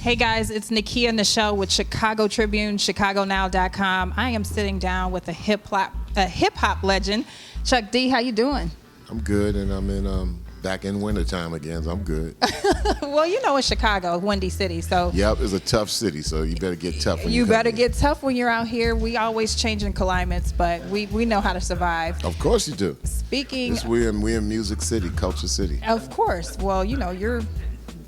Hey guys, it's Nekia Nichelle with Chicago Tribune, ChicagoNow.com. I am sitting down with a hip hop legend, Chuck D. How you doing? I'm good, and I'm in back in wintertime again, so I'm good. Well, you know it's Chicago, windy city, so. Yep, it's a tough city, so you better get tough when you better here. get tough when you're out here. We always changing climates, but we know how to survive. Of course you do. Speaking. We're in Music City, Culture City. Of course. Well, you know, you're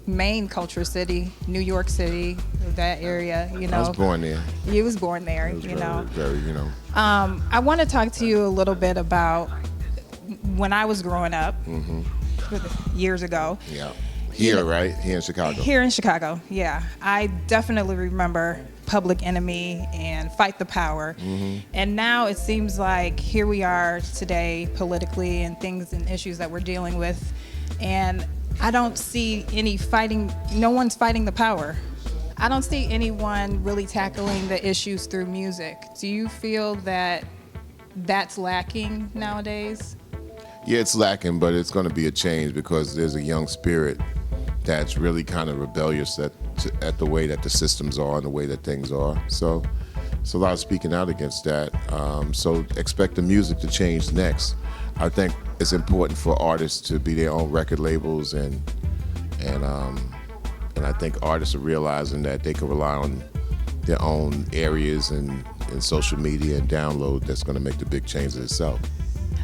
main culture city, New York City, that area, you know. I was born there. You was born there, was you know. Very, you know. I want to talk to you a little bit about when I was growing up years ago. Yeah. Here, right? Here in Chicago. Here in Chicago, yeah. I definitely remember Public Enemy and Fight the Power. And now it seems like here we are today politically and things and issues that we're dealing with. And I don't see any fighting, no one's fighting the power. I don't see anyone really tackling the issues through music. Do you feel that that's lacking nowadays? Yeah, it's lacking, but it's going to be a change because there's a young spirit that's really kind of rebellious at the way that the systems are and the way that things are. So it's a lot of speaking out against that. So expect the music to change next. I think it's important for artists to be their own record labels, and I think artists are realizing that they can rely on their own areas and social media and download. That's going to make the big change itself.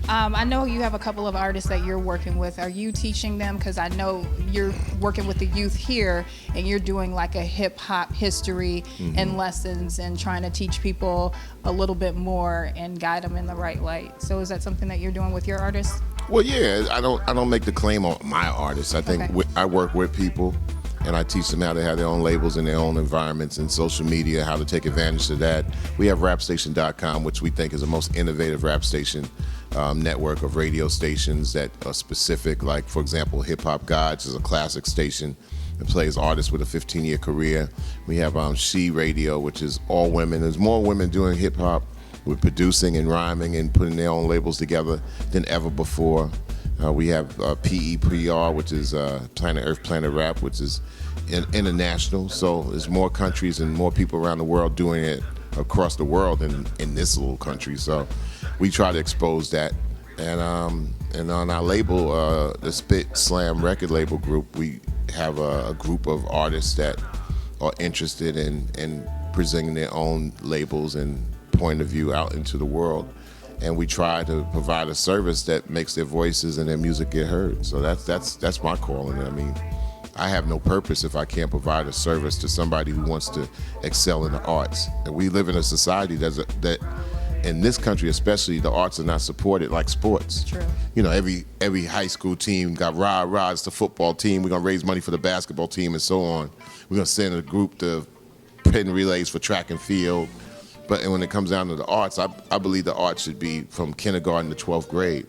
I know you have a couple of artists that you're working with. Are you teaching them? Because I know you're working with the youth here, and you're doing like a hip hop history and lessons, and trying to teach people a little bit more and guide them in the right light. So is that something that you're doing with your artists? Well, yeah. I don't make the claim on my artists. I think I work with people, and I teach them how to have their own labels in their own environments and social media, how to take advantage of that. We have rapstation.com, which we think is the most innovative rap station network of radio stations that are specific. Like, for example, Hip Hop Gods is a classic station that plays artists with a 15-year career. We have She Radio, which is all women. There's more women doing hip hop with producing and rhyming and putting their own labels together than ever before. We have PEPR, which is Planet Earth, Planet Rap, which is international. So there's more countries and more people around the world doing it across the world than in this little country. So we try to expose that. And on our label, the Spit Slam record label group, we have a group of artists that are interested in presenting their own labels and point of view out into the world. And we try to provide a service that makes their voices and their music get heard. So that's my calling. I mean, I have no purpose if I can't provide a service to somebody who wants to excel in the arts. And we live in a society that in this country especially, the arts are not supported like sports. True. You know, every high school team got rah-rah, it's the football team. We're gonna raise money for the basketball team and so on. We're gonna send a group to pin relays for track and field. But when it comes down to the arts, I believe the arts should be from kindergarten to 12th grade.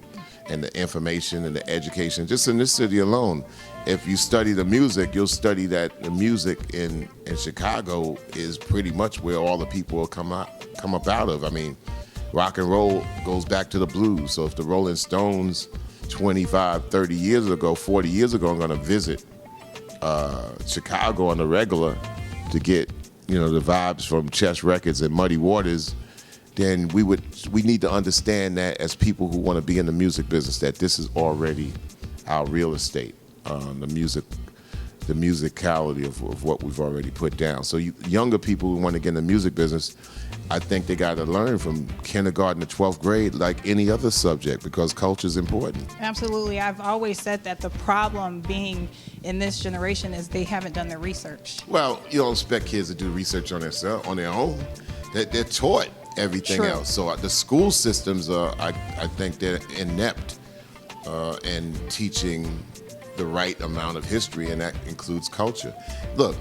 And the information and the education, just in this city alone. If you study the music, you'll study that the music in Chicago is pretty much where all the people will come up out of. I mean, rock and roll goes back to the blues. So if the Rolling Stones 25, 30 years ago, 40 years ago are gonna visit Chicago on the regular to get, you know, the vibes from Chess Records and Muddy Waters, then we need to understand that as people who want to be in the music business, that this is already our real estate, the musicality of what we've already put down. So younger people who want to get in the music business, I think they got to learn from kindergarten to 12th grade like any other subject, because culture is important. Absolutely. I've always said that the problem being in this generation is they haven't done their research. Well, you don't expect kids to do research on their own. They're taught everything else. So the school systems are, I think they're inept in teaching the right amount of history, and that includes culture. Look,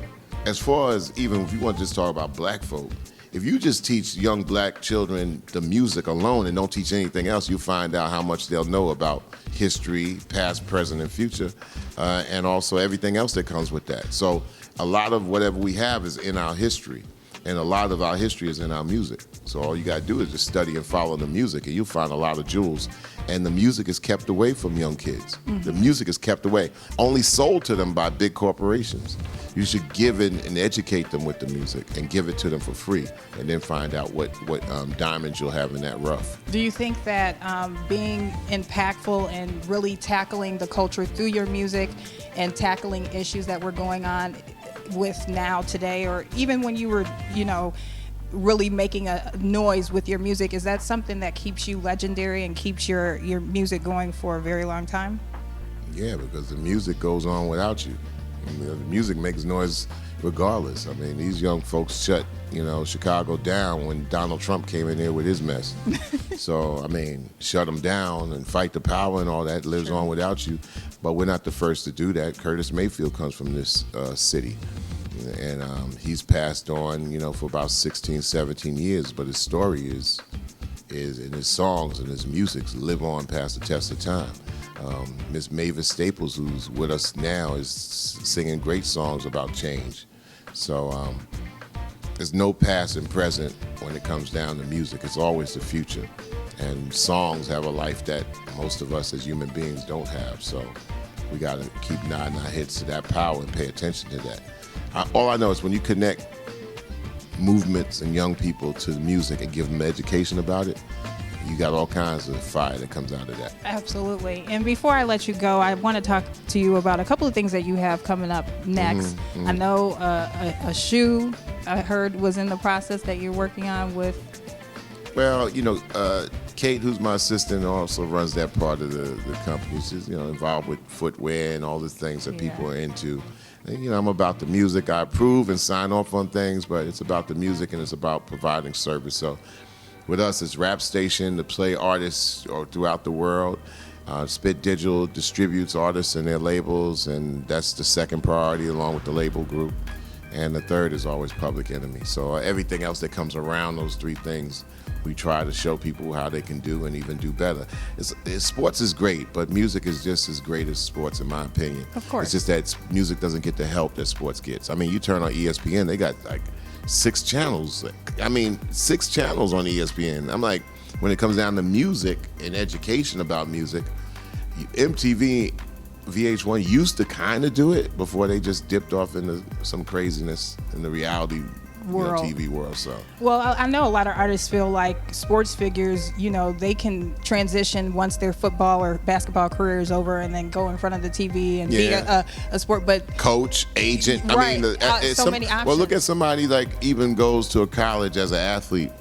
as far as even if you want to just talk about black folk, if you just teach young black children the music alone and don't teach anything else, you'll find out how much they'll know about history, past, present, and future, and also everything else that comes with that. So a lot of whatever we have is in our history. And a lot of our history is in our music. So all you got to do is just study and follow the music, and you'll find a lot of jewels. And the music is kept away from young kids. The music is kept away, only sold to them by big corporations. You should give it and educate them with the music and give it to them for free, and then find out what diamonds you'll have in that rough. Do you think that being impactful and really tackling the culture through your music and tackling issues that were going on with now today, or even when you were, really making a noise with your music, is that something that keeps you legendary and keeps your music going for a very long time? Yeah, because the music goes on without you. The music makes noise regardless. I mean, these young folks shut, Chicago down when Donald Trump came in there with his mess. So, I mean, shut them down and fight the power and all that lives on without you. But we're not the first to do that. Curtis Mayfield comes from this city. And he's passed on, for about 16, 17 years. But his story is in his songs and his music live on past the test of time. Miss Mavis Staples, who's with us now, is singing great songs about change. So there's no past and present when it comes down to music. It's always the future. And songs have a life that most of us as human beings don't have. So we got to keep nodding our heads to that power and pay attention to that. All I know is when you connect movements and young people to the music and give them education about it, you got all kinds of fire that comes out of that. Absolutely. And before I let you go, I want to talk to you about a couple of things that you have coming up next. I know a shoe I heard was in the process that you're working on with. Well, Kate, who's my assistant, also runs that part of the company. She's involved with footwear and all the things that people are into. And, I'm about the music. I approve and sign off on things, but it's about the music and it's about providing service. So with us, it's Rap Station to play artists throughout the world. Spit Digital distributes artists and their labels, and that's the second priority along with the label group. And the third is always Public Enemy. So everything else that comes around those three things, we try to show people how they can do and even do better. Sports is great, but music is just as great as sports, in my opinion. Of course. It's just that music doesn't get the help that sports gets. I mean, you turn on ESPN, they got like 6 channels. 6 channels on ESPN. I'm like, when it comes down to music and education about music, MTV, VH1 used to kind of do it before they just dipped off into some craziness in the reality world. TV world. So well, I know a lot of artists feel like sports figures, they can transition once their football or basketball career is over and then go in front of the TV and be a sport. But coach, agent, right. Many options. Well, look at somebody like even goes to a college as an athlete.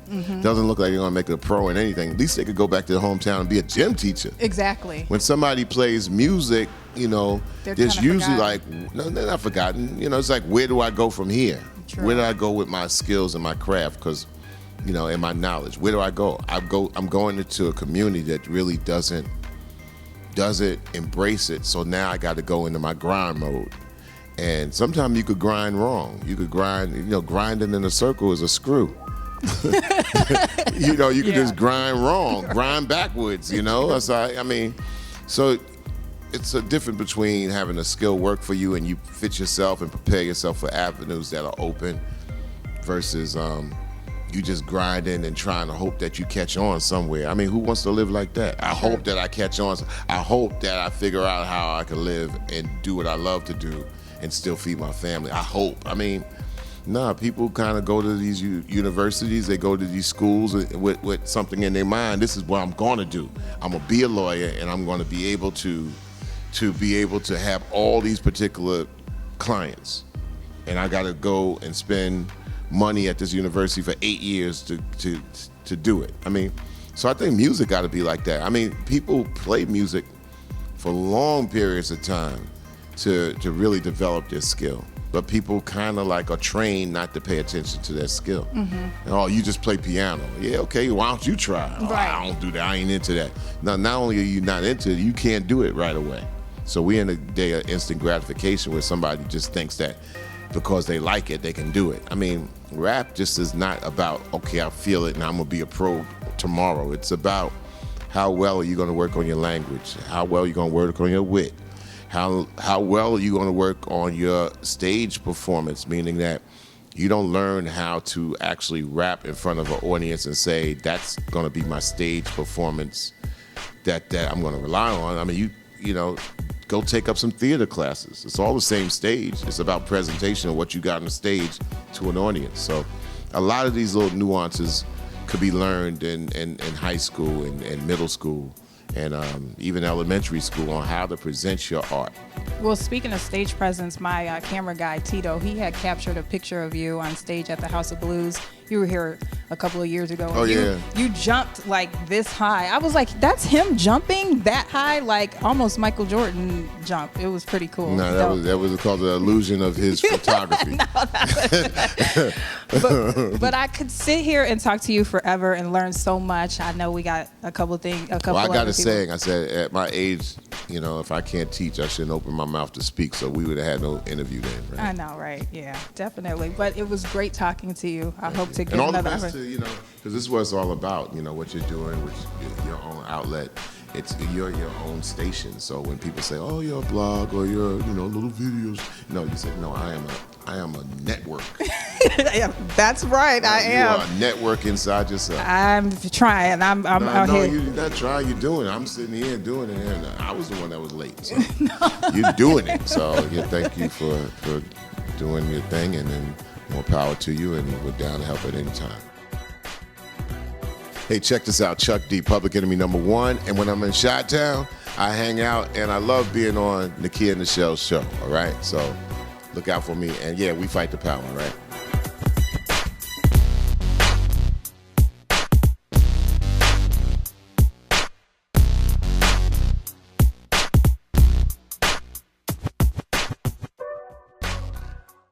Doesn't look like they're going to make it a pro in anything. At least they could go back to their hometown and be a gym teacher. Exactly. When somebody plays music, there's usually forgotten. no, they're not forgotten. It's like, where do I go from here? True. Where do I go with my skills and my craft? Because, and my knowledge. Where do I go? I'm going into a community that really doesn't embrace it. So now I got to go into my grind mode. And sometimes you could grind wrong. You could grind. Grinding in a circle is a screw. You could just grind wrong, grind backwards. So it's a difference between having a skill work for you and you fit yourself and prepare yourself for avenues that are open versus you just grinding and trying to hope that you catch on somewhere. I mean, who wants to live like that? I hope that I catch on. I hope that I figure out how I can live and do what I love to do and still feed my family. I hope. I mean, people kind of go to these universities, they go to these schools with something in their mind. This is what I'm going to do. I'm going to be a lawyer and I'm going to be able to have all these particular clients. And I got to go and spend money at this university for 8 years to do it. I mean, so I think music got to be like that. I mean, people play music for long periods of time to really develop their skill. But people kind of like are trained not to pay attention to their skill. Oh, you just play piano. Yeah, okay, why don't you try? Right. Oh, I don't do that, I ain't into that. Now, not only are you not into it, you can't do it right away. So we're in a day of instant gratification where somebody just thinks that because they like it, they can do it. I mean, rap just is not about, okay, I feel it and I'm gonna be a pro tomorrow. It's about how well are you gonna work on your language? How well are you gonna work on your wit? How well are you gonna work on your stage performance? Meaning that You don't learn how to actually rap in front of an audience and say, that's going to be my stage performance that I'm going to rely on. I mean, you know, go take up some theater classes. It's all the same stage. It's about presentation of what you got on the stage to an audience. So a lot of these little nuances could be learned in high school and middle school and even elementary school on how to present your art. Well, speaking of stage presence, my camera guy, Tito, he had captured a picture of you on stage at the House of Blues. You were here a couple of years ago. Oh, yeah. You jumped like this high. I was like, that's him jumping that high, like almost Michael Jordan jump. It was pretty cool. No, that was called the illusion of his photography. But I could sit here and talk to you forever and learn so much. I know we got a couple things. Well, I got a saying. I said, at my age, you know, if I can't teach, I shouldn't open my mouth to speak. So we would have had no interview then, right? I know, right? Yeah, definitely. But it was great talking to you. I hope to get and all another. the best to, you know, because this is what it's all about. You know what you're doing, which your own outlet. You're your own station. So when people say, "Oh, you're a blog or you're, you know, little videos," no, you say, "No, I am a network." Yeah, that's right. I am. You are a network inside yourself. I'm trying. I'm out here. No, you're not trying. You're doing it. I'm sitting here doing it, and I was the one that was late. So you're doing it. So thank you for doing your thing, and then more power to you. And we're down to help at any time. Hey, check this out. Chuck D, Public Enemy #1. And when I'm in Chi-Town, I hang out, and I love being on Nekia Nichelle's show, all right? So look out for me. And, yeah, we fight the power, all right?